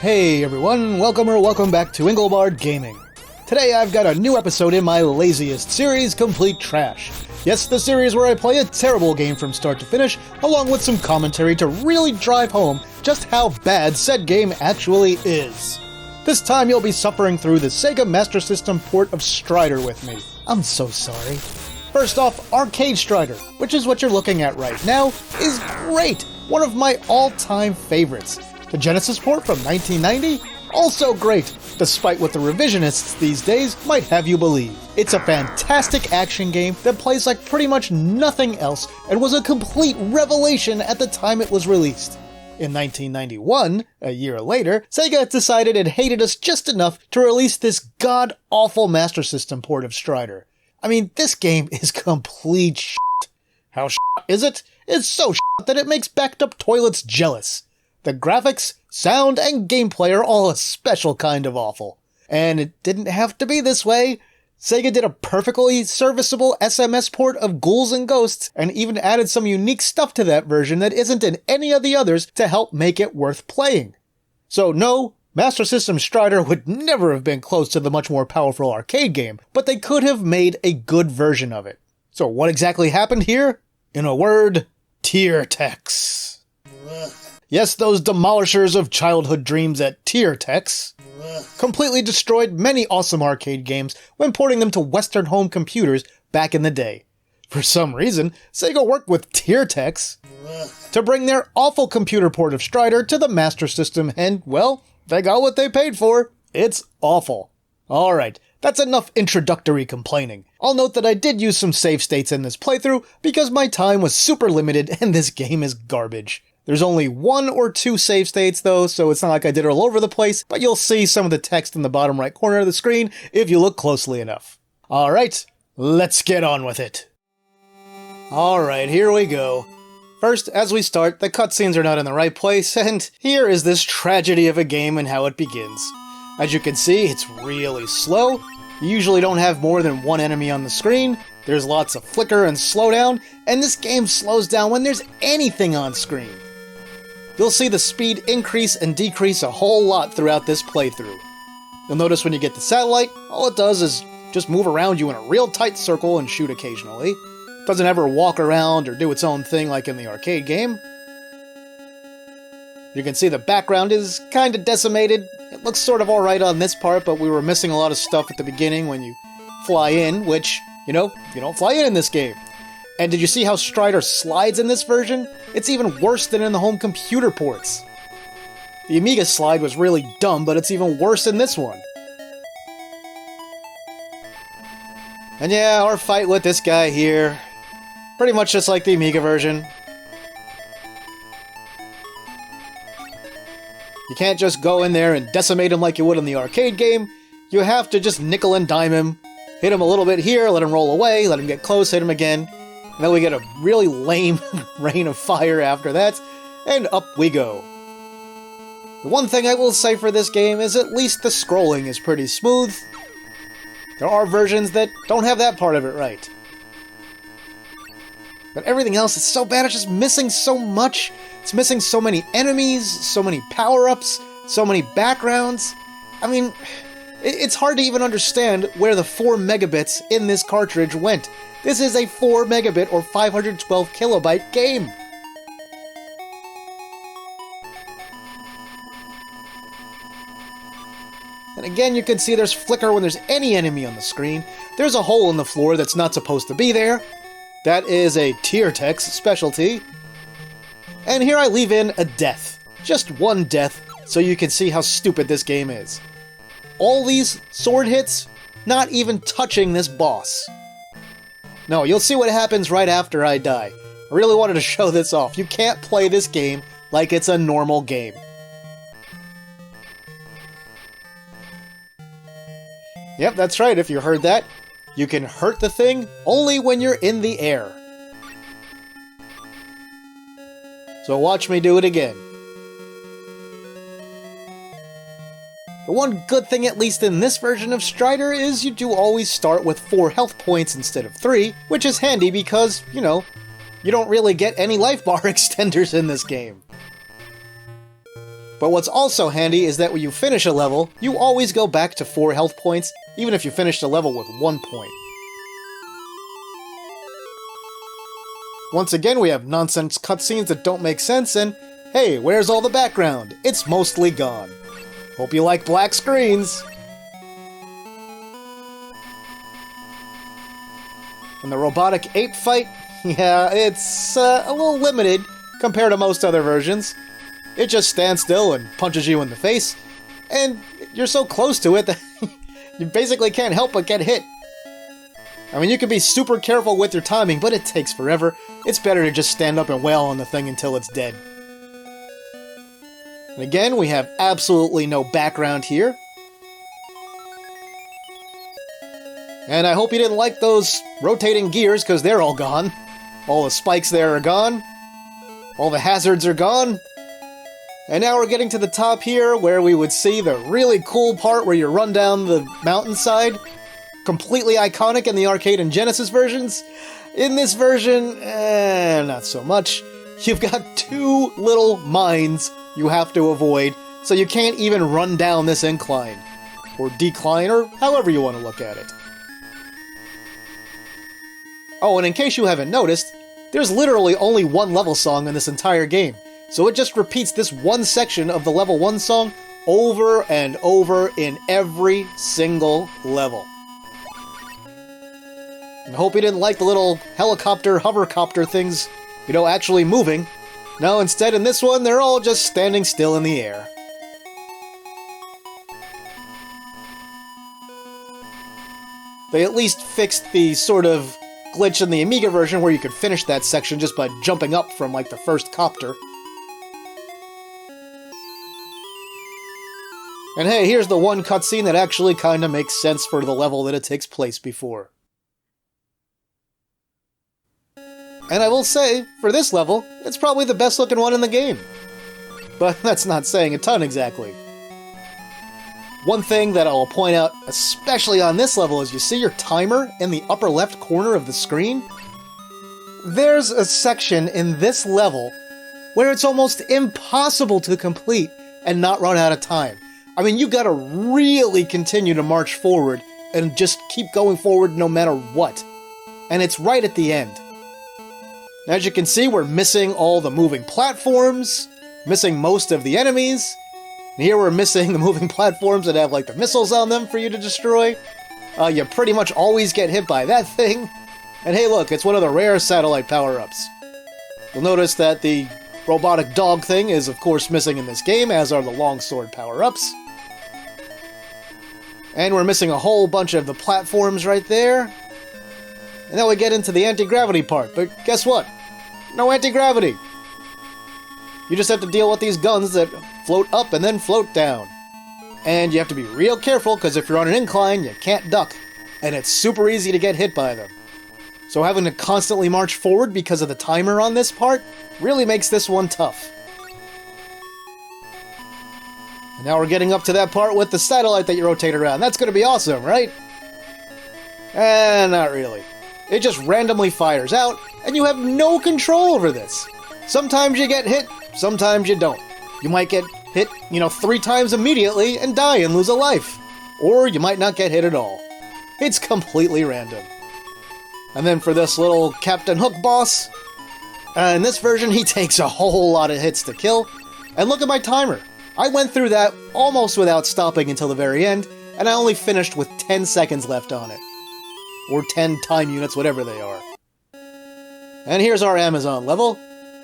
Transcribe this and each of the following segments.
Hey everyone, welcome back to Engelbard Gaming. Today I've got a new episode in my laziest series, Complete Trash. Yes, the series where I play a terrible game from start to finish, along with some commentary to really drive home just how bad said game actually is. This time you'll be suffering through the Sega Master System port of Strider with me. I'm so sorry. First off, Arcade Strider, which is what you're looking at right now, is great! One of my all-time favorites. The Genesis port from 1990? Also great, despite what the revisionists these days might have you believe. It's a fantastic action game that plays like pretty much nothing else and was a complete revelation at the time it was released. In 1991, a year later, Sega decided it hated us just enough to release this god-awful Master System port of Strider. I mean, this game is complete shit. How shit is it? It's so shit that it makes backed-up toilets jealous. The graphics, sound, and gameplay are all a special kind of awful. And it didn't have to be this way. Sega did a perfectly serviceable SMS port of Ghouls and Ghosts, and even added some unique stuff to that version that isn't in any of the others to help make it worth playing. So no, Master System Strider would never have been close to the much more powerful arcade game, but they could have made a good version of it. So what exactly happened here? In a word, Tiertex. Yes, those demolishers of childhood dreams at Tiertex completely destroyed many awesome arcade games when porting them to Western home computers back in the day. For some reason, Sega worked with Tiertex to bring their awful computer port of Strider to the Master System, and, well, they got what they paid for. It's awful. Alright, that's enough introductory complaining. I'll note that I did use some save states in this playthrough because my time was super limited and this game is garbage. There's only 1 or 2 save states though, so it's not like I did it all over the place, but you'll see some of the text in the bottom right corner of the screen if you look closely enough. Alright, let's get on with it. Alright, here we go. First, as we start, the cutscenes are not in the right place, and here is this tragedy of a game and how it begins. As you can see, it's really slow. You usually don't have more than 1 enemy on the screen. There's lots of flicker and slowdown, and this game slows down when there's anything on screen. You'll see the speed increase and decrease a whole lot throughout this playthrough. You'll notice when you get the satellite, all it does is just move around you in a real tight circle and shoot occasionally. It doesn't ever walk around or do its own thing like in the arcade game. You can see the background is kinda decimated. It looks sort of alright on this part, but we were missing a lot of stuff at the beginning when you fly in, which, you know, you don't fly in this game. And did you see how Strider slides in this version? It's even worse than in the home computer ports. The Amiga slide was really dumb, but it's even worse in this one. And yeah, our fight with this guy here, pretty much just like the Amiga version. You can't just go in there and decimate him like you would in the arcade game. You have to just nickel and dime him. Hit him a little bit here, let him roll away, let him get close, hit him again. And then we get a really lame rain of fire after that, and up we go. The one thing I will say for this game is at least the scrolling is pretty smooth. There are versions that don't have that part of it right. But everything else is so bad, it's just missing so much. It's missing so many enemies, so many power-ups, so many backgrounds. I mean, it's hard to even understand where the 4 megabits in this cartridge went. This is a 4 megabit or 512 kilobyte game. And again, you can see there's flicker when there's any enemy on the screen. There's a hole in the floor that's not supposed to be there. That is a Tiertex specialty. And here I leave in a death. Just 1 death, so you can see how stupid this game is. All these sword hits, not even touching this boss. No, you'll see what happens right after I die. I really wanted to show this off. You can't play this game like it's a normal game. Yep, that's right, if you heard that. You can hurt the thing only when you're in the air. So watch me do it again. The one good thing, at least in this version of Strider, is you do always start with 4 health points instead of 3, which is handy because, you know, you don't really get any life bar extenders in this game. But what's also handy is that when you finish a level, you always go back to 4 health points, even if you finished a level with 1 point. Once again, we have nonsense cutscenes that don't make sense, and hey, where's all the background? It's mostly gone. Hope you like black screens. And the robotic ape fight, yeah, it's a little limited compared to most other versions. It just stands still and punches you in the face, and you're so close to it that you basically can't help but get hit. I mean, you can be super careful with your timing, but it takes forever. It's better to just stand up and wail on the thing until it's dead. And again, we have absolutely no background here. And I hope you didn't like those rotating gears, because they're all gone. All the spikes there are gone. All the hazards are gone. And now we're getting to the top here, where we would see the really cool part where you run down the mountainside. Completely iconic in the arcade and Genesis versions. In this version, not so much. You've got 2 little mines you have to avoid, so you can't even run down this incline. Or decline, or however you want to look at it. Oh, and in case you haven't noticed, there's literally only 1 level song in this entire game. So it just repeats this one section of the level 1 song over and over in every single level. And I hope you didn't like the little helicopter, hovercopter things, actually moving. No, instead in this one, they're all just standing still in the air. They at least fixed the sort of glitch in the Amiga version where you could finish that section just by jumping up from, like, the first copter. And hey, here's the one cutscene that actually kinda makes sense for the level that it takes place before. And I will say, for this level, it's probably the best looking one in the game. But that's not saying a ton exactly. One thing that I'll point out, especially on this level, is you see your timer in the upper left corner of the screen? There's a section in this level where it's almost impossible to complete and not run out of time. I mean, you gotta really continue to march forward and just keep going forward no matter what. And it's right at the end. As you can see, we're missing all the moving platforms, missing most of the enemies. And here we're missing the moving platforms that have, like, the missiles on them for you to destroy. You pretty much always get hit by that thing. And hey, look, it's one of the rare satellite power-ups. You'll notice that the robotic dog thing is, of course, missing in this game, as are the longsword power-ups. And we're missing a whole bunch of the platforms right there. And then we get into the anti-gravity part, but guess what? No anti-gravity. You just have to deal with these guns that float up and then float down. And you have to be real careful, because if you're on an incline, you can't duck. And it's super easy to get hit by them. So having to constantly march forward because of the timer on this part really makes this one tough. And now we're getting up to that part with the satellite that you rotate around. That's going to be awesome, right? Not really. It just randomly fires out, and you have no control over this. Sometimes you get hit, sometimes you don't. You might get hit, 3 times immediately and die and lose a life. Or you might not get hit at all. It's completely random. And then for this little Captain Hook boss, in this version he takes a whole lot of hits to kill. And look at my timer. I went through that almost without stopping until the very end, and I only finished with 10 seconds left on it. Or 10 time units, whatever they are. And here's our Amazon level,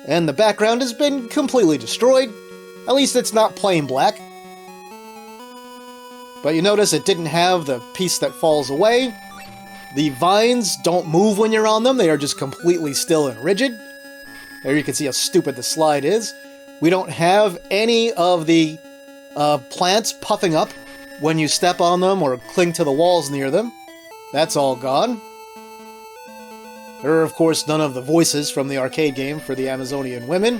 and the background has been completely destroyed. At least it's not plain black. But you notice it didn't have the piece that falls away. The vines don't move when you're on them, they are just completely still and rigid. There you can see how stupid the slide is. We don't have any of the plants puffing up when you step on them or cling to the walls near them. That's all gone. There are, of course, none of the voices from the arcade game for the Amazonian women.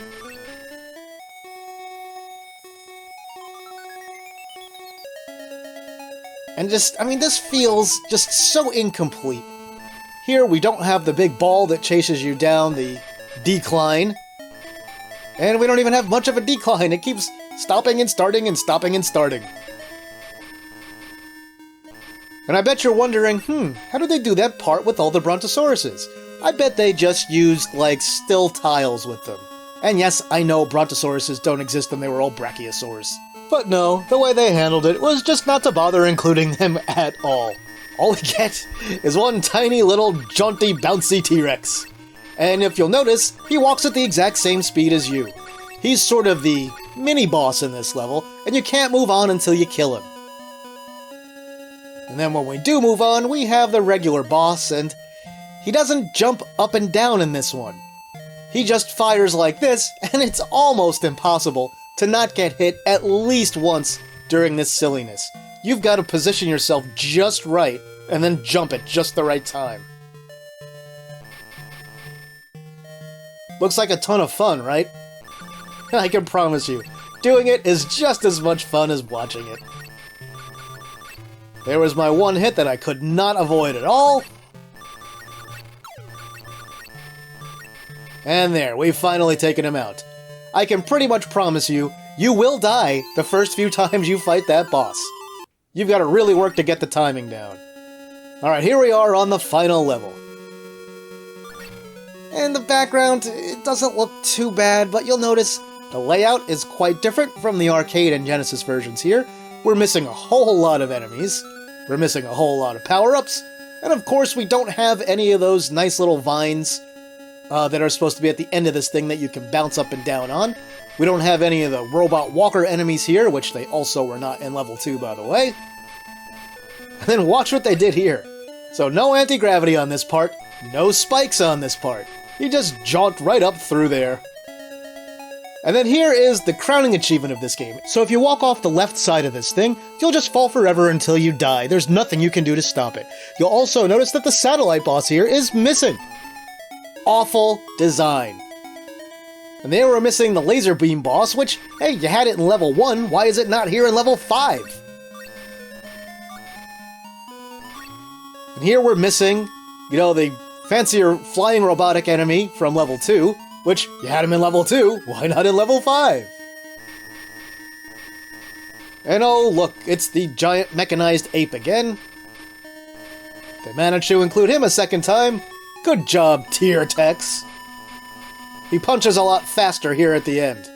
And this feels just so incomplete. Here, we don't have the big ball that chases you down the decline. And we don't even have much of a decline. It keeps stopping and starting and stopping and starting. And I bet you're wondering, how do they do that part with all the Brontosauruses? I bet they just used, like, still tiles with them. And yes, I know Brontosauruses don't exist and they were all Brachiosaurs. But no, the way they handled it was just not to bother including them at all. All we get is one tiny little jaunty bouncy T-Rex. And if you'll notice, he walks at the exact same speed as you. He's sort of the mini-boss in this level, and you can't move on until you kill him. And then when we do move on, we have the regular boss, and he doesn't jump up and down in this one. He just fires like this, and it's almost impossible to not get hit at least once during this silliness. You've got to position yourself just right, and then jump at just the right time. Looks like a ton of fun, right? I can promise you, doing it is just as much fun as watching it. There was my one hit that I could not avoid at all. And there, we've finally taken him out. I can pretty much promise you, you will die the first few times you fight that boss. You've got to really work to get the timing down. Alright, here we are on the final level. In the background, it doesn't look too bad, but you'll notice the layout is quite different from the arcade and Genesis versions here. We're missing a whole lot of enemies. We're missing a whole lot of power-ups. And of course, we don't have any of those nice little vines that are supposed to be at the end of this thing that you can bounce up and down on. We don't have any of the robot walker enemies here, which they also were not in level 2, by the way. And then watch what they did here. So no anti-gravity on this part, no spikes on this part. You just jaunt right up through there. And then here is the crowning achievement of this game. So if you walk off the left side of this thing, you'll just fall forever until you die. There's nothing you can do to stop it. You'll also notice that the satellite boss here is missing. Awful design. And they were missing the laser beam boss, which, hey, you had it in level 1, why is it not here in level 5? And here we're missing, the fancier flying robotic enemy from level 2, which, you had him in level 2, why not in level 5? And oh, look, it's the giant mechanized ape again. They managed to include him a second time. Good job, Tiertex. He punches a lot faster here at the end.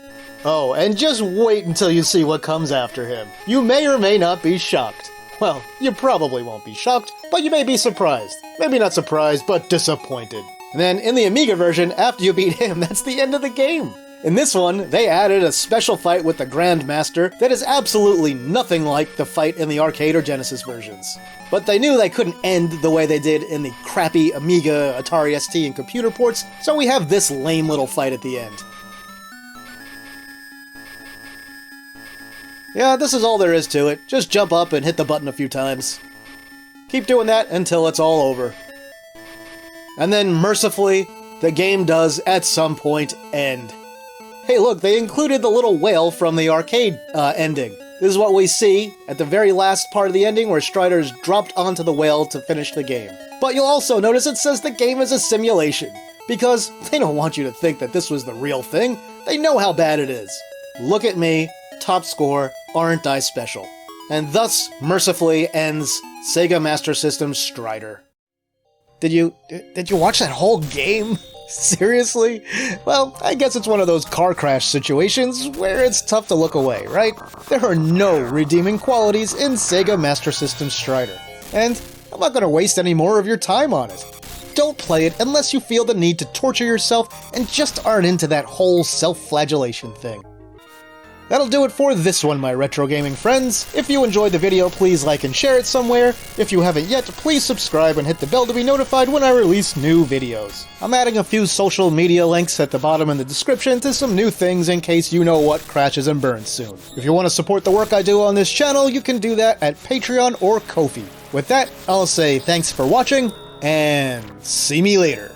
Oh, and just wait until you see what comes after him. You may or may not be shocked. Well, you probably won't be shocked, but you may be surprised. Maybe not surprised, but disappointed. And then in the Amiga version, after you beat him, that's the end of the game. In this one, they added a special fight with the Grandmaster that is absolutely nothing like the fight in the arcade or Genesis versions. But they knew they couldn't end the way they did in the crappy Amiga, Atari ST, and computer ports, so we have this lame little fight at the end. Yeah, this is all there is to it. Just jump up and hit the button a few times. Keep doing that until it's all over. And then, mercifully, the game does, at some point, end. Hey look, they included the little whale from the arcade ending. This is what we see at the very last part of the ending where Strider's dropped onto the whale to finish the game. But you'll also notice it says the game is a simulation, because they don't want you to think that this was the real thing. They know how bad it is. Look at me, top score, aren't I special? And thus, mercifully, ends Sega Master System Strider. Did you watch that whole game? Seriously? Well, I guess it's one of those car crash situations where it's tough to look away, right? There are no redeeming qualities in Sega Master System Strider, and I'm not going to waste any more of your time on it. Don't play it unless you feel the need to torture yourself and just aren't into that whole self-flagellation thing. That'll do it for this one, my retro gaming friends. If you enjoyed the video, please like and share it somewhere. If you haven't yet, please subscribe and hit the bell to be notified when I release new videos. I'm adding a few social media links at the bottom in the description to some new things in case you know what crashes and burns soon. If you want to support the work I do on this channel, you can do that at Patreon or Ko-fi. With that, I'll say thanks for watching, and see me later.